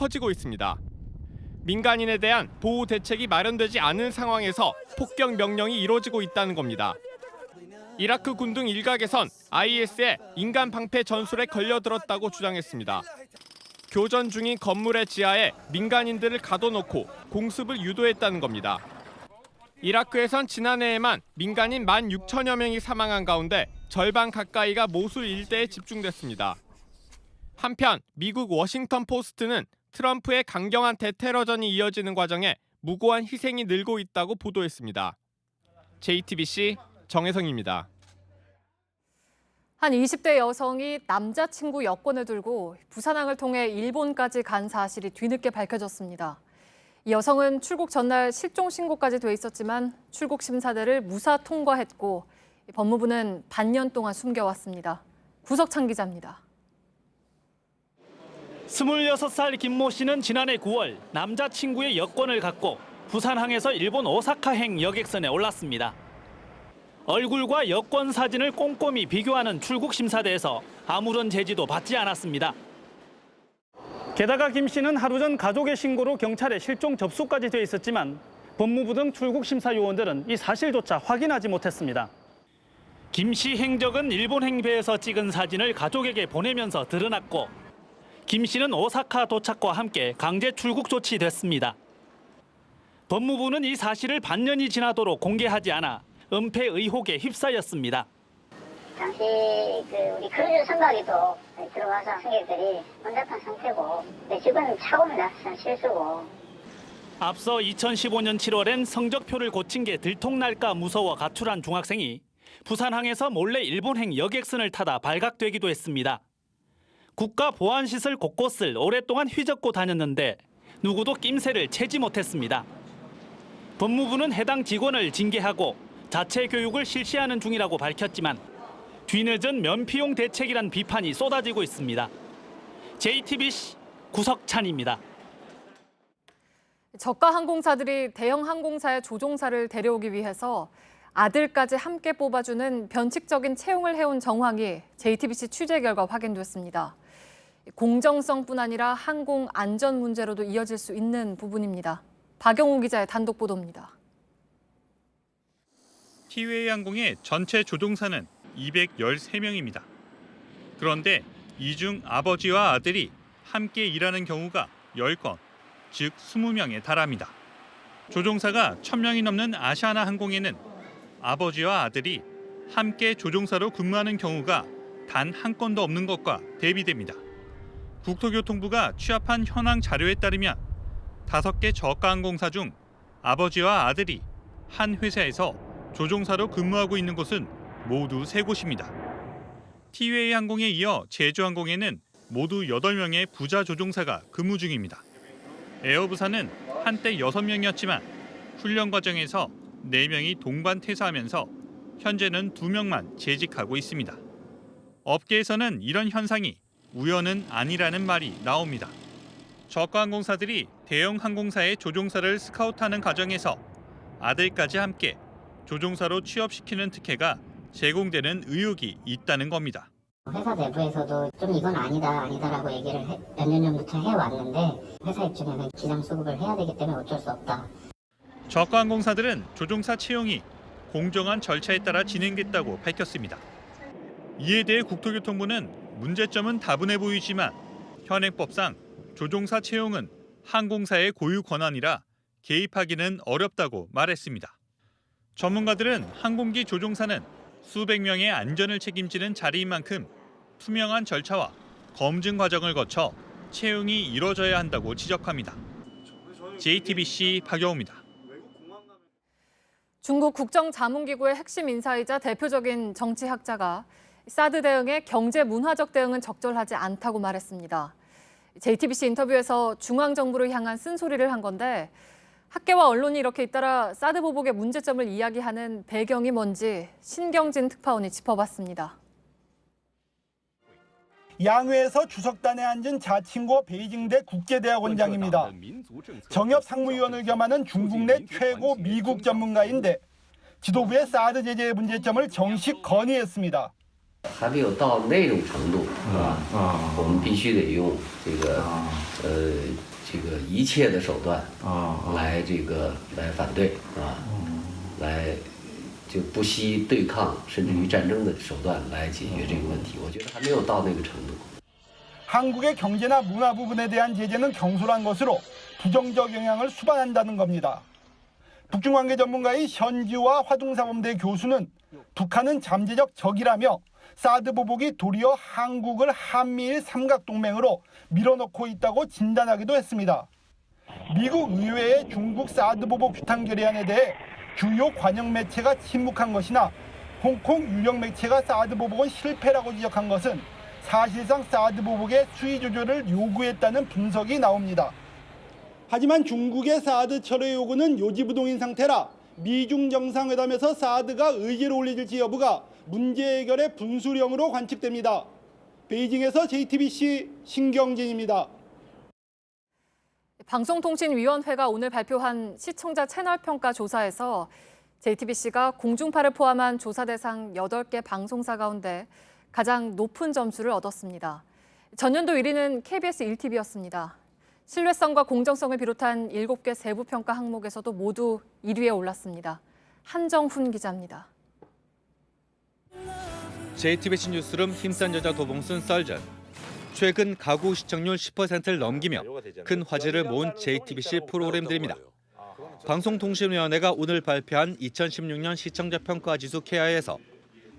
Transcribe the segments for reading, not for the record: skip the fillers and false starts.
커지고 있습니다. 민간인에 대한 보호 대책이 마련되지 않은 상황에서 폭격 명령이 이뤄지고 있다는 겁니다. 이라크 군등 일각에선 IS의 인간 방패 전술에 걸려들었다고 주장했습니다. 교전 중인 건물의 지하에 민간인들을 가둬놓고 공습을 유도했다는 겁니다. 이라크에선 지난해에만 민간인 16,000여 명이 사망한 가운데 절반 가까이가 모술 일대에 집중됐습니다. 한편 미국 워싱턴 포스트는 트럼프의 강경한 대테러전이 이어지는 과정에 무고한 희생이 늘고 있다고 보도했습니다. JTBC 정혜성입니다. 한 20대 여성이 남자친구 여권을 들고 부산항을 통해 일본까지 간 사실이 뒤늦게 밝혀졌습니다. 이 여성은 출국 전날 실종 신고까지 돼 있었지만 출국 심사대를 무사 통과했고 법무부는 반년 동안 숨겨왔습니다. 구석창 기자입니다. 26살 김모 씨는 지난해 9월 남자친구의 여권을 갖고 부산항에서 일본 오사카행 여객선에 올랐습니다. 얼굴과 여권 사진을 꼼꼼히 비교하는 출국 심사대에서 아무런 제지도 받지 않았습니다. 게다가 김 씨는 하루 전 가족의 신고로 경찰에 실종 접수까지 돼 있었지만 법무부 등 출국 심사 요원들은 이 사실조차 확인하지 못했습니다. 김 씨 행적은 일본 행배에서 찍은 사진을 가족에게 보내면서 드러났고 김 씨는 오사카 도착과 함께 강제 출국 조치됐습니다. 법무부는 이 사실을 반년이 지나도록 공개하지 않아 은폐 의혹에 휩싸였습니다. 당시 우리 크루즈 선박에도 들어와서 승객들이 혼잡한 상태고 지금 착오는 낯선 실수고. 앞서 2015년 7월엔 성적표를 고친 게 들통날까 무서워 가출한 중학생이 부산항에서 몰래 일본행 여객선을 타다 발각되기도 했습니다. 국가보안시설 곳곳을 오랫동안 휘젓고 다녔는데 누구도 낌새를 채지 못했습니다. 법무부는 해당 직원을 징계하고 자체 교육을 실시하는 중이라고 밝혔지만 뒤늦은 면피용 대책이란 비판이 쏟아지고 있습니다. JTBC 구석찬입니다. 저가 항공사들이 대형 항공사의 조종사를 데려오기 위해서 아들까지 함께 뽑아주는 변칙적인 채용을 해온 정황이 JTBC 취재 결과 확인됐습니다. 공정성뿐 아니라 항공 안전 문제로도 이어질 수 있는 부분입니다. 박영우 기자의 단독 보도입니다. 티웨이 항공의 전체 조종사는 213명입니다. 그런데 이 중 아버지와 아들이 함께 일하는 경우가 10건, 즉 20명에 달합니다. 조종사가 1,000명이 넘는 아시아나 항공에는 아버지와 아들이 함께 조종사로 근무하는 경우가 단 한 건도 없는 것과 대비됩니다. 국토교통부가 취합한 현황 자료에 따르면 5개 저가 항공사 중 아버지와 아들이 한 회사에서 조종사로 근무하고 있는 곳은 모두 3곳입니다. 티웨이 항공에 이어 제주항공에는 모두 8명의 부자 조종사가 근무 중입니다. 에어부산은 한때 6명이었지만 훈련 과정에서 4명이 동반 퇴사하면서 현재는 2명만 재직하고 있습니다. 업계에서는 이런 현상이 우연은 아니라는 말이 나옵니다. 저가 항공사들이 대형 항공사의 조종사를 스카우트하는 과정에서 아들까지 함께 조종사로 취업시키는 특혜가 제공되는 의혹이 있다는 겁니다. 회사 내부에서도 좀 이건 아니다라고 얘기를 몇 년 전부터 해왔는데 회사 입장에서 기장 수급을 해야 되기 때문에 어쩔 수 없다. 저가 항공사들은 조종사 채용이 공정한 절차에 따라 진행됐다고 밝혔습니다. 이에 대해 국토교통부는 문제점은 다분해 보이지만 현행법상 조종사 채용은 항공사의 고유 권한이라 개입하기는 어렵다고 말했습니다. 전문가들은 항공기 조종사는 수백 명의 안전을 책임지는 자리인 만큼 투명한 절차와 검증 과정을 거쳐 채용이 이뤄져야 한다고 지적합니다. JTBC 박영우입니다. 중국 국정자문기구의 핵심 인사이자 대표적인 정치학자가 사드 대응에 경제 문화적 대응은 적절하지 않다고 말했습니다. JTBC 인터뷰에서 중앙정부를 향한 쓴소리를 한 건데 학계와 언론이 이렇게 잇따라 사드 보복의 문제점을 이야기하는 배경이 뭔지 신경진 특파원이 짚어봤습니다. 양회에서 주석단에 앉은 자칭고 베이징대 국제대학원장입니다. 정엽 상무위원을 겸하는 중국 내 최고 미국 전문가인데 지도부의 사드 제재의 문제점을 정식 건의했습니다. 还没有到那种程度，我们必须得用这个这个一切的手段来反对来就不惜对抗甚至于战争的手段来解决这个问题。我觉得还没有到那个程度。 한국의 경제나 문화 부분에 대한 제재는 경솔한 것으로 부정적 영향을 수반한다는 겁니다. 북중관계 전문가의 현지화 화동사범대 교수는 북한은 잠재적 적이라며 사드 보복이 도리어 한국을 한미일 삼각동맹으로 밀어넣고 있다고 진단하기도 했습니다. 미국 의회의 중국 사드 보복 규탄 결의안에 대해 주요 관영 매체가 침묵한 것이나 홍콩 유력 매체가 사드 보복은 실패라고 지적한 것은 사실상 사드 보복의 수위 조절을 요구했다는 분석이 나옵니다. 하지만 중국의 사드 철회 요구는 요지부동인 상태라 미중 정상회담에서 사드가 의제로 올려질지 여부가 문제 해결의 분수령으로 관측됩니다. 베이징에서 JTBC 신경진입니다. 방송통신위원회가 오늘 발표한 시청자 채널 평가 조사에서 JTBC가 공중파를 포함한 조사 대상 8개 방송사 가운데 가장 높은 점수를 얻었습니다. 전년도 1위는 KBS 1TV였습니다. 신뢰성과 공정성을 비롯한 7개 세부 평가 항목에서도 모두 1위에 올랐습니다. 한정훈 기자입니다. JTBC 뉴스룸 힘센 여자 도봉순 썰전. 최근 가구 시청률 10%를 넘기며 큰 화제를 모은 JTBC 프로그램들입니다. 방송통신위원회가 오늘 발표한 2016년 시청자 평가 지수 KI에서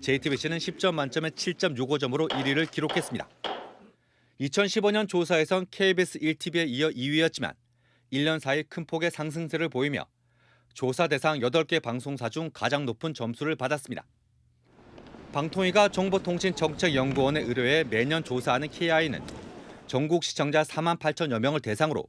JTBC는 10점 만점에 7.65점으로 1위를 기록했습니다. 2015년 조사에선 KBS 1TV에 이어 2위였지만 1년 사이 큰 폭의 상승세를 보이며 조사 대상 8개 방송사 중 가장 높은 점수를 받았습니다. 방통위가 정보통신정책연구원의 의뢰에 매년 조사하는 KI는 전국 시청자 4만 8천여 명을 대상으로